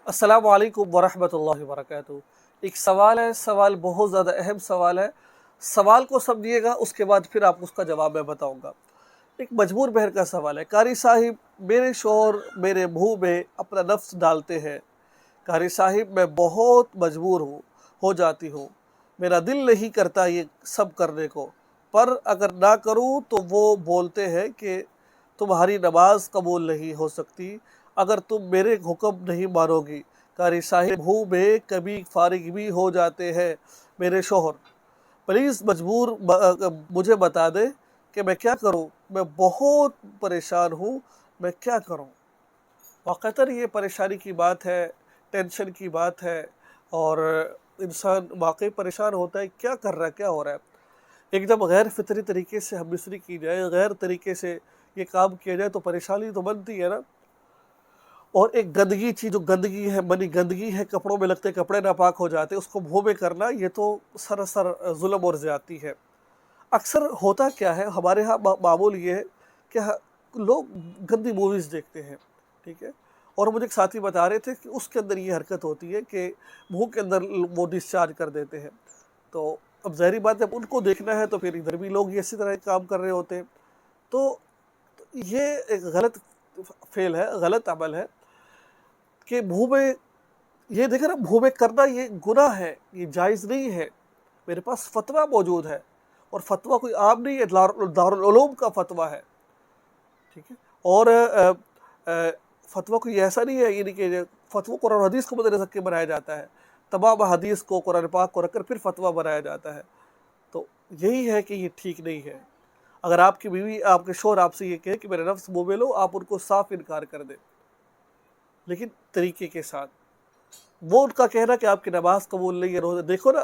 अस्सलामु अलैकुम वरहमतुल्लाहि वबरकातुहू। एक सवाल है, सवाल बहुत ज़्यादा अहम सवाल है। सवाल को समझिएगा, उसके बाद फिर आप उसका जवाब मैं बताऊंगा। एक मजबूर बहन का सवाल है। कारी साहिब, मेरे शोहर मेरे मुंह में अपना नफ्स डालते हैं। कारी साहिब, मैं बहुत मजबूर हो जाती हूँ। मेरा दिल नहीं करता ये सब करने को, पर अगर ना करूँ तो वो बोलते हैं कि तुम्हारी नमाज कबूल नहीं हो सकती अगर तुम मेरे हुक्म नहीं मानोगी। कारी साहिब, मुँह में कभी फारिग भी हो जाते हैं मेरे शोहर। प्लीज़ मुझे बता दे कि मैं क्या करूं। मैं बहुत परेशान हूं, मैं क्या करूं। वाक़तन ये परेशानी की बात है, टेंशन की बात है, और इंसान वाकई परेशान होता है, क्या कर रहा है, क्या हो रहा है। एकदम गैर फितरी तरीके से हम मिसरी की जाए, गैर तरीके से ये काम किया जाए तो परेशानी तो बनती है ना। और एक गंदगी चीज़, जो गंदगी है, बनी गंदगी है, कपड़ों में लगते कपड़े नापाक हो जाते, उसको मुँह में करना, ये तो सरासर जुल्म और ज़्यादती है। अक्सर होता क्या है हमारे यहाँ, मामूल ये है कि लोग गंदी मूवीज़ देखते हैं, ठीक है। और मुझे एक साथी बता रहे थे कि उसके अंदर ये हरकत होती है कि मुंह के अंदर वो डिस्चार्ज कर देते हैं। तो अब ज़ाहिर बात है, उनको देखना है तो फिर इधर भी लोग इसी तरह काम कर रहे होते हैं। तो ये एक गलत फेल है, गलत अमल है कि मुँह में, ये देखे ना, मुँह में करना ये गुनाह है, ये जायज़ नहीं है। मेरे पास फतवा मौजूद है, और फतवा कोई आम नहीं है, दारुल उलूम का फतवा है, ठीक है। और फतवा कोई ऐसा नहीं है, यानी कि फतवा कुरान और हदीस को मद्देनज़र रख के बनाया जाता है। तमाम हदीस को, कुरान पाक को रखकर फिर फतवा बनाया जाता है। तो यही है कि ये ठीक नहीं है। अगर आपकी बीवी, आपके शोहर आपसे ये कहे कि मेरे नफ्स मुँह में लो, आप उनको साफ इनकार कर दें, लेकिन तरीके के साथ। वो उनका कहना कि आपकी नमाज कबूल नहीं है, रोज़ा, देखो ना,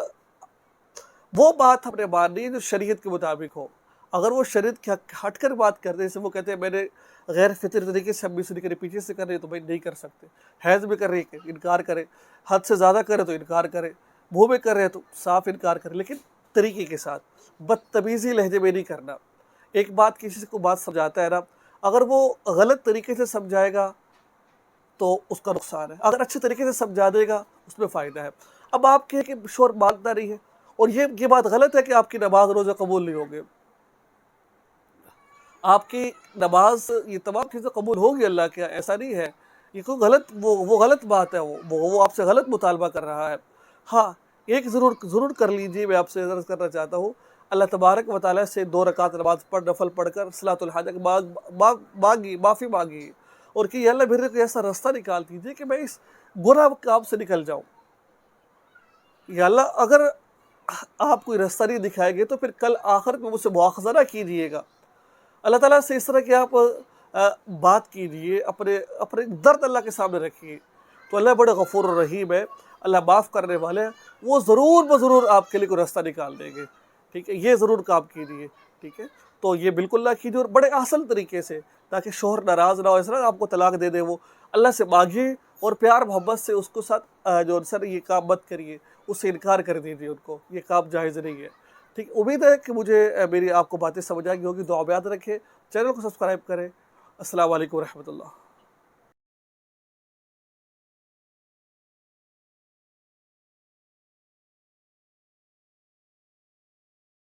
वो बात हमने माननी है जो शरीयत के मुताबिक हो। अगर वो शरीयत के हट कर बात कर दे, जैसे वो कहते हैं मैंने गैर फितरी तरीके से हम मिसरी करे, पीछे से कर रहे, तो भाई नहीं कर सकते। हैज़ में कर रहे हैं, इनकार करें। हद से ज़्यादा करे तो इनकार करें। मुँह में कर रहे हैं तो साफ इनकार करें, लेकिन तरीके के साथ, बदतमीज़ी लहजे में नहीं करना। एक बात किसी को बात समझाता है ना, अगर वो गलत तरीके से समझाएगा तो उसका नुकसान है, अगर अच्छे तरीके से समझा देगा उसमें फ़ायदा है। अब आप कहें कि शोहर मानता नहीं है, और ये बात गलत है कि आपकी नमाज रोज़ा कबूल नहीं होंगे। आपकी नमाज, ये तमाम चीज़ें कबूल होगी अल्लाह के यहाँ, ऐसा नहीं है। ये कोई गलत, वो गलत बात है, वो आपसे गलत मुतालबा कर रहा है। हाँ, एक ज़रूर कर लीजिए, मैं आपसे अर्ज़ करना चाहता हूँ, अल्लाह तबारक व तआला से 2 रकात नमाज़ नफल पढ़कर सलातुल हाजा की माफ़ी मांगी, और कि अल्लाह मेरे को ऐसा रास्ता निकाल दीजिए कि मैं इस गुनाह काम से निकल जाऊँ। या अल्लाह, अगर आप कोई रास्ता नहीं दिखाएंगे तो फिर कल आखिर में मुझसे मुआखज़ा ना कीजिएगा। अल्लाह ताला से इस तरह की आप बात कीजिए, अपने अपने दर्द अल्लाह के सामने रखिए, तो अल्लाह बड़े गफ़ूर रहीम है, अल्लाह माफ़ करने वाले हैं। वो ज़रूर ज़रूर आपके लिए कोई रास्ता निकाल देंगे, ठीक है। ये ज़रूर काम कीजिए, ठीक है। तो ये बिल्कुल ना कीजिए, और बड़े आसान तरीके से, ताकि शोहर नाराज़ ना हो, इस तरह आपको तलाक दे दे। वो अल्लाह से मांगिए, और प्यार मोहब्बत से उसको साथ जो सर ये काम मत करिए, उससे इनकार कर दीजिए उनको, ये काम जायज़ नहीं है, ठीक। उम्मीद है कि मुझे मेरी आपको बातें समझ आ गई होगी। दुआ में याद रखें, चैनल को सब्सक्राइब करें। अस्सलाम वालेकुम रहमतुल्लाह।